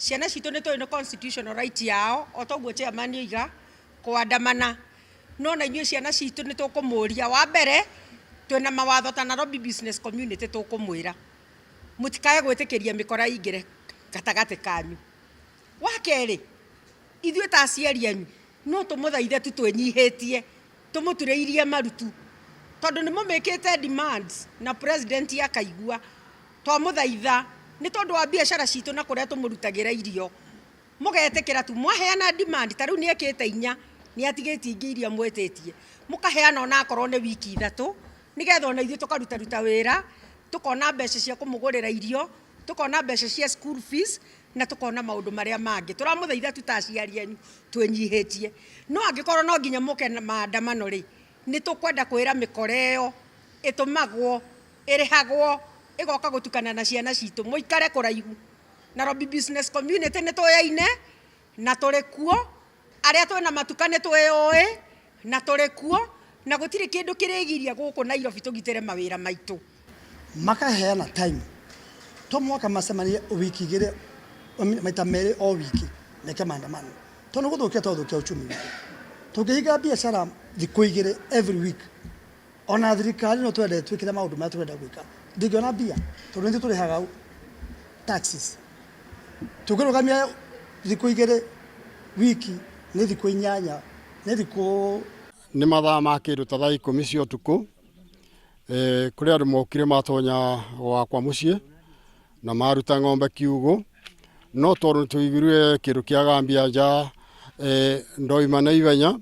ciana citå nä tå constitutional right yao o toguo chairman iga kwandamana no na inyuĩ ciana citũ nĩ tũkũmũria wa mbere twĩna mawatho ta Nairobi business community tũkũmwĩra mũtikae gwĩtĩkĩria mĩkora ingĩre gatagatĩ kanyu wa kerĩ ithuĩ ta aciari anyu no tũmũthaithe tu twĩnyihĩtie tũmũturĩirie marutu tondũ nĩ mũmĩkĩte demands na president akaigua twamũthaitha nĩ tondũ wa biacara citũ na kũrĩa tũmũrutagĩra irio mũgetĩkĩra tu mwaheana demand ta rĩu nĩ ekĩte inya nĩ atigĩtie ingĩ iria mwĩtĩtie mũkaheana ona akorwo nĩ wiki 3 nĩgetha ona ithuĩ tũkaruta wĩra tũkona mbeca cia kũmũgũrĩra irio tũkona mbeca cia school fees na tũkona maũndũ marĩa mangĩ tũramũthaitha tu ta aciari anyu twĩnyihĩtie no angĩkorwo no nginya mũke na maandamano rĩ nĩ tũkwenda kwĩra mĩkora ĩyo ĩtũmagwo ĩrĩhagwo ĩgoka gũtukana na ciana citũ mũikare kũraihu Nairobi business community nĩ tũyaine na tũrĩ kuo arĩa twĩna matuka nĩ twĩũĩ na tũrĩ kuo na gũtirĩ kĩndũ kĩrĩgiria gũkũ Nairobi tũgitĩre mawĩra maitũ makaheana time tũmwaka macemanie wiki igĩrĩ maita merĩ o wiki meke maandamano tondũ gũthũkia tũthũkia uchumi tũkĩhinga biacara thikũ igĩrĩ every week ona thirikari no twende twĩkĩre maũndũ marĩa tũrenda gwĩka ndingĩona mbia tondũ nĩ tũrĩhaga taxes tũkĩrũgamia thikũ igĩrĩ wiki nĩ thikũ 8 nĩ thikũ nĩ mathaa ma kĩndũ ta thaa 10 cia ũtukũ kũrĩ andũ mokire matonya gwakwa mũciĩ na maruta ng'ombe kiugũ no tondũ tũiguire kĩndũ kĩa gambia nja ndoima na ihenya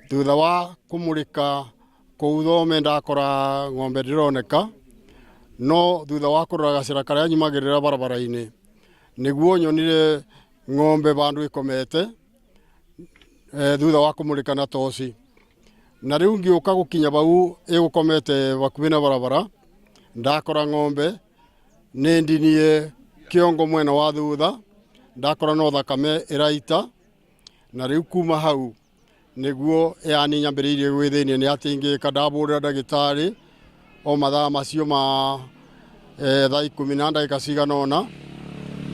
thutha wa kũmũrĩka kũu thome ndakora ng'ombe ndĩroneka no thutha wa kũrora gacĩra karĩa nyumagĩrĩra barabara-inĩ nĩguo nyonire ng'ombe bandũ ĩkomete thutha wa kũmũrĩka na toci na rĩu ngĩũka gũkinya bau ĩgũkomete bakuhĩ na barabara ndakora ng'ombe nĩ ndinie kĩongo mwena wa thutha ndakora no thakame ĩraita na rĩu kuma hau nĩguo yani nyambĩrĩirie gwĩthĩnia nĩ atĩ ngĩka ndabũrĩra ndagĩtarĩ o mathaa macio ma thaa 10 na ndagĩka cigana ũna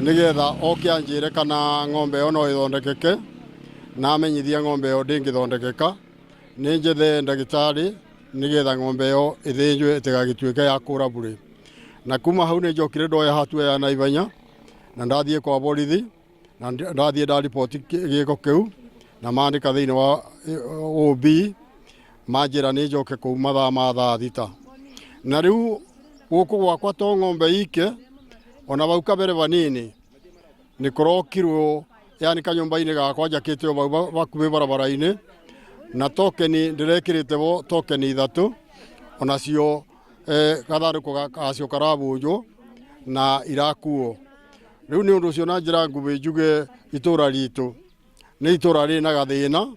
nĩgetha oke anjĩre kana ng'ombe ĩyo no ĩthondekeke na amenyithia ng'ombe ĩyo ndĩngĩthondekeka nĩ njethe ndagĩtarĩ nĩgetha ng'ombe ĩyo ĩthĩnjwe ĩtigagĩtuĩke ya kũra bure na kuma hau nĩ njokire ndoya hatua ya naihenya na ndathiĩ kwa borithi na ndathiĩ ndariboti gĩko kĩu na mandĩka thĩinĩ wa OB manjĩra nĩ njoke kũu mathaa ma thaa 6 na rĩu gũkũ gwakwa to ng'ombe ike ona bau kabere banini nĩ kũrokirwo yani kanyũmba-inĩ gakwa njakĩte o bau bakuhĩ barabara-inĩ na tokeni ndĩrekĩrĩte bo tokeni 3 onacio gathandũkũ gacio karabũnjwo na irakuo rĩu nĩ ũndũ ũcio na njĩra nguhĩ njuge itũra ritũ nĩ itũra rĩ na gathĩna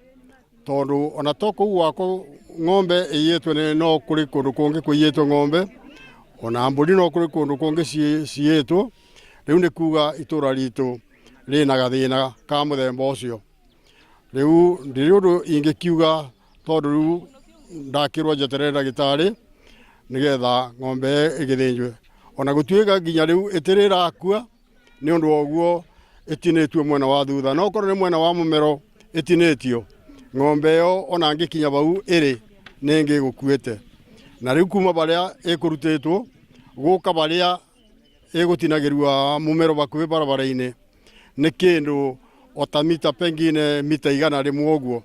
tondũ ona to kũu gwakwa ng'ombe ĩiyĩtwo no kũrĩ kũndũ kũngĩ kũiyĩtwo ng'ombe ona mbũri no kũrĩ kũndũ kũngĩ ciyĩtwo rĩu nĩ kuga itũra ritũ rĩ na gathĩna ka mũthemba ũcio rĩu ndĩrĩ ũndũ ingĩkiuga tondũ rĩu ndakĩrwo njeterere ndagĩtarĩ nĩgetha ng'ombe ĩgĩthĩnjwe ona gũtuĩka nginya rĩu ĩtĩrĩrakua nĩ ũndũ woguo ĩtinĩtio mwena wa thutha no korwo nĩ mwena wa mũmero ĩtinĩtio ng'ombe ĩyo ona ngĩkinya bau ĩrĩ nĩ ngĩgũkuĩte na rĩu kuma barĩa ĩkũrutĩtwo gũka barĩa ĩgũtinagĩrua mũmero bakuhĩ barabara-inĩ nĩ kĩndũ ota mita pengine mita 100 ũguo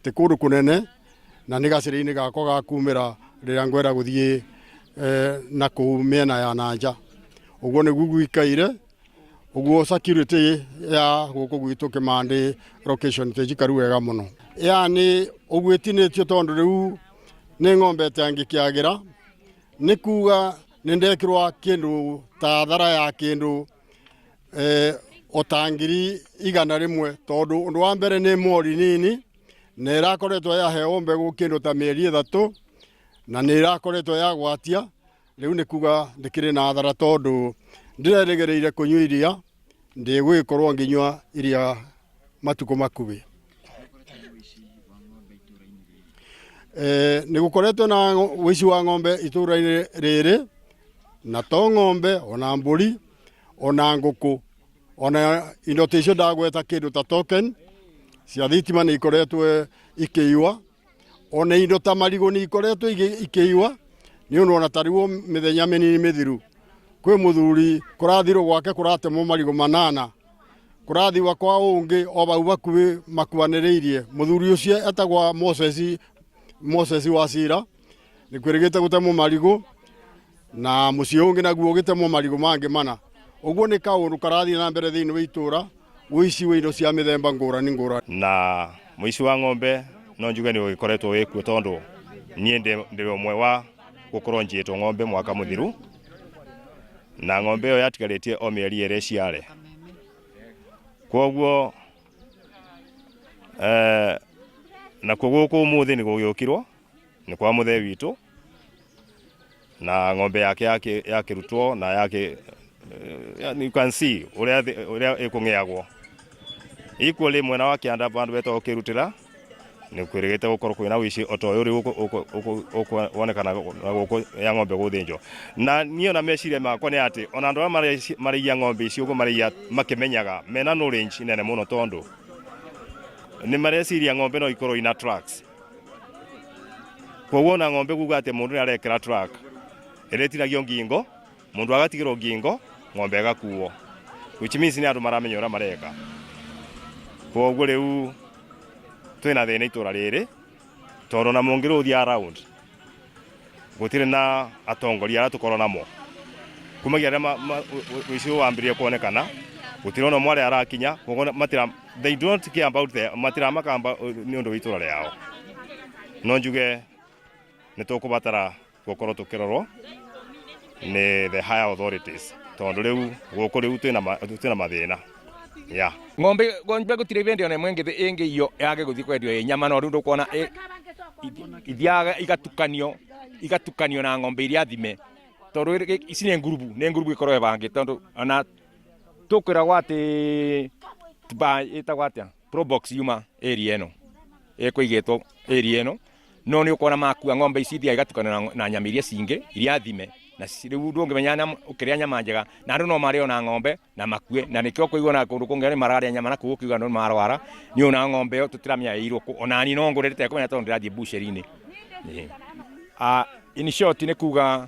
ti kũndũ kũnene na nĩ gacĩra-inĩ gakwa gakumĩra rĩrĩa ngwenda gũthiĩ na kũu mĩena ya nanja ũguo nĩguo gwikaire ũguo security ya gũkũ gwitũ Kĩmandĩ location tĩnjikaru wega mũno yani ũguo ĩtinĩtio tondũ rĩu nĩ ng'ombe ĩtangĩkĩagĩra nĩ kuga nĩ ndekĩrwo kĩndũ ta thara ya kĩndũ otangiri 100 tondũ ũndũ wa mbere nĩ mori nini na ĩrakoretwo yaheo mbegũ kĩndũ ta mĩeri 3 na nĩ ĩrakoretwo yagwatia rĩu nĩ kuga ndĩkĩrĩ na thara tondũ ndĩrerĩgĩrĩire kũnyua iria ndĩgũgĩkorwo ngĩnyua iria matukũ makuhĩ nĩ gũkoretwo na ũici wa ng'ombe itũra-inĩ rĩrĩ na to ng'ombe ona mbũri ona ngũkũ ona indo ticio ndagweta kindu ta token cia thitima ni ikoretwo ikiiwa, ona indo ta marigo ni ikoretwo ikiiwa, ni ona tariwo mithenya minini mithiru kwi muthuri kurathirwo gwake kuratemwo marigo 8 kurathiwa kwa ungi o bau bakuwi makuaniriirie. Muthuri ucio etagwa Moses Wasira ni kwirigite gutemwo marigo na mucii ungi naguo gitemwo marigo mangi mana. Uguo ni kaundu karathie na mbere thiini wa itura wici wa indo cia mithemba ngurani ngurani. Na muici wa ng'ombe no njuge ni ugikoretwo wikuo tondu nie ndi umwe wa gukorwo njitwo ng'ombe mwaka muthiru, na ng'ombe yo yatigaritie o mieri ere ciare. Koguo na koguo umuthi ni gugiukirwo ni kwa muthe witu, na ng'ombe yake yakirutwo na yake you can see uria ikung'eagwo. Equally mwena wa kianda bandu beto ukirutira ni kwirigite gukorwo kwina wici otoyo uri wonekana guko ya ng'ombe guthinjwo. Na niyo na meciria makwa ni ati ona andu mariya ng'ombe icio ugo mariya makimenyaga mena knowledge nene muno tondu ni mareciria ng'ombe no ikorwo ina tracks. Koguo na ng'ombe kuga ati mundu ni arekera track iretiragio ngingo, mundu agatigirwo ngingo, ng'ombe igakuo, which means ni andu maramenya ura mareka. Koguo riu twina thina itura riri tondu na mungiruthia around gutire na atongoria ara tukorwo namo kumagia aria wicio wambirie kuonekana gutire ona mwari arakinya. Koguo matira they don't care about the matira makamba ni undu witura riao. No njuge ni tukubatara gukorwo tukirorwo ni the higher authorities tondu riu guku riu twina mathina. Yeah. Ng'ombe gutire bendi ona mwengi ingi iyo yage guthi kwendio nyama no riu ndukona ithiaga igatukanio na ng'ombe iria thime tondu ici ni ngurubu ikorwo bangi tondu ona tukwira gwati tiba itagwa atia probox yuma area eno ikuigetwo area eno no ni ukona makua ng'ombe ici thia igatukanio na nyama iria cingi iria thime na riu ndungimenya ukiria nyama njega na andu no mario na ng'ombe na makue na nikio kuigwa na kundu kungere mararia nyama na kuukiuga no marwara ni ona ng'ombe yo tutiramya iruku ona ni no ngurite kumenya tondu ndirathie busheri-ini. In short ni kuga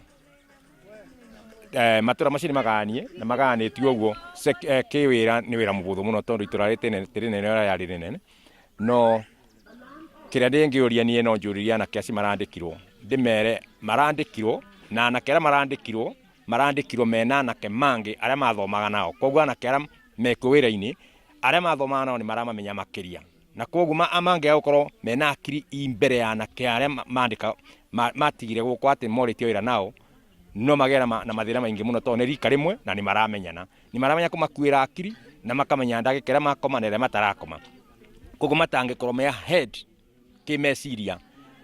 matura macini maganie na maganitio uguo kiwira ni wira mubuthu muno tondu itura riti nene ora yari nene no kiria ndingiuria ni no njuriria na kiasi marandikirwo ndimere marandikirwo na anakera marandikirwo mena anake mangi aria mathomaga nao. Koguo anakera meko wira-ini aria mathomaga nao ni maramamenya makiria na koguo amangi gukorwo mena akiri imbere ya anake aria mandika matigire guko ati moritie wira nao no magera na mathira maingi muno tondu ni rika rimwe na ni maramenya kumakuira akiri na makamenya ndagikera makoma na matarakoma. Koguo matangikorwo me head kimeciria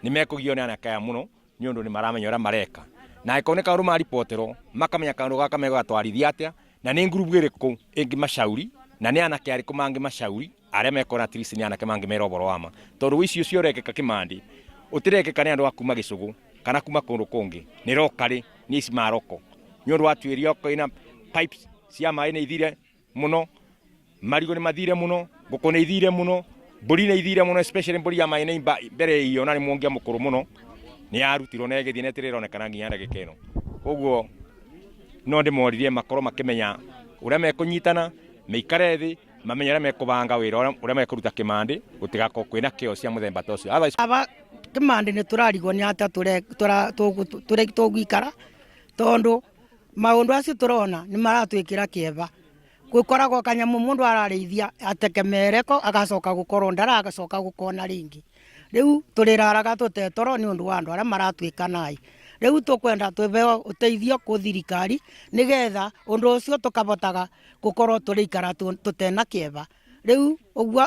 ni mekugio ni anake aya muno ni undu ni maramenya ura mareka na ikoneka uru maripotero makamenya kandu gaka megatwarithia atia na ni ngurubu iriku ingi mashauri na ni anake ariku mangi mashauri aria mekona trisi ni anake mangi meroboro wama tondu wici ucio rekeka kimandi utirekeka ni andu akuma gicugu kana kuma kundu kungi ni rokari ni ici maroko ni undu watwirio ina pipes cia mai ni ithire muno, marigo ni mathire muno, nguku ni ithire muno, mburi ni ithire muno, especially mburi ya mai ni mbere iyo na ni mwongia mukuru muno ni arutirwo na igithie netironekana nginya ndagika ino. Koguo no ndimoririe makorwo makimenya uria mekunyitana meikare thi mamenya uria mekubanga wira uria mekuruta kimandi gutigako kwina kio cia muthemba ta ucio. Aba kimandi ni turarigwo ni ata tugikara tondu maundu acio turona ni maratwikira kieba gukoragwo kanyamu mundu ararithia atekemereko agacoka gukorwo ndara agacoka gukona ringi. Riu turiraraga tutetoro ni undu wa andu aria maratwika nai. Riu tukwenda twebeo uteithio ku thirikari nigetha undu ucio tukabotaga gukorwo turikara tutena kieba. Riu uguo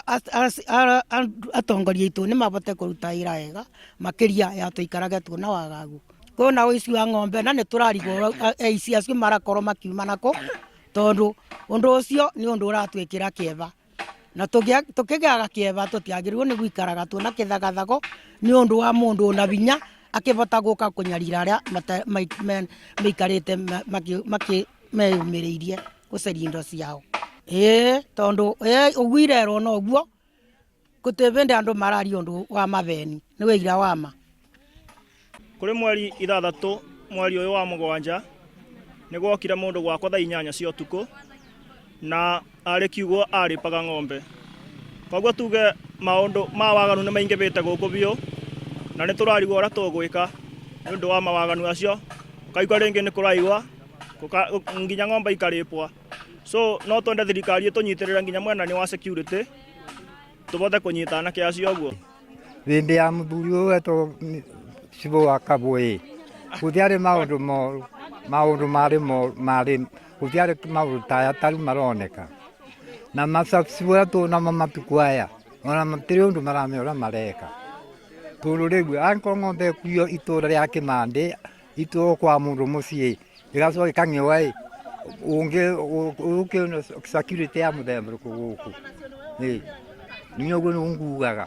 atongoria itu ni mabote kuruta ira ega makiria ya tuikarage tuna wagagu. Kuna uici wa ng'ombe na ni turarigwo aici acio marakorwo makiuma nako tondu undu ucio ni undu uratwikira kieba na tukigaga kieba tutiagirwo ni gwikaraga tuna kithagathago ni undu wa mundu na binya akibota guka kunyarira aria meikarite meyumiriirie guceria indo ciao. tondu ugwirerwo noguo gutibindi andu mararia undu wa maveni ni wira wama kuri mweri 6 mweri uyu wa mugwanja ni gwokire mundu gwakwa thaa 8 cia utuku na ari kiugo aripaga ng'ombe koguo tuge maundu ma waganu ni maingibite guku biu na ni turarigwo ura tugwika ni undu wa mawaganu acio kaigwa ringi ni kuraigwa nginya ng'ombe ikaripwa so no twende thirikari itunyitirira nginya mwena wa security tubote kunyitana kiasi oguo thindi ya muthuri uyu eto Sibo wa Kabwe guthiari maundu mari guthiari maundu taya taru maroneka na masabsibo to na mamatuku aya ona matiri undu maramera mareka tulu rigu anko ng'ombe kuyo itura ria Kimande ituro kwa mundu mucii igacoka kang'ewa unge security ya muthemba guku nyoguo ngugaga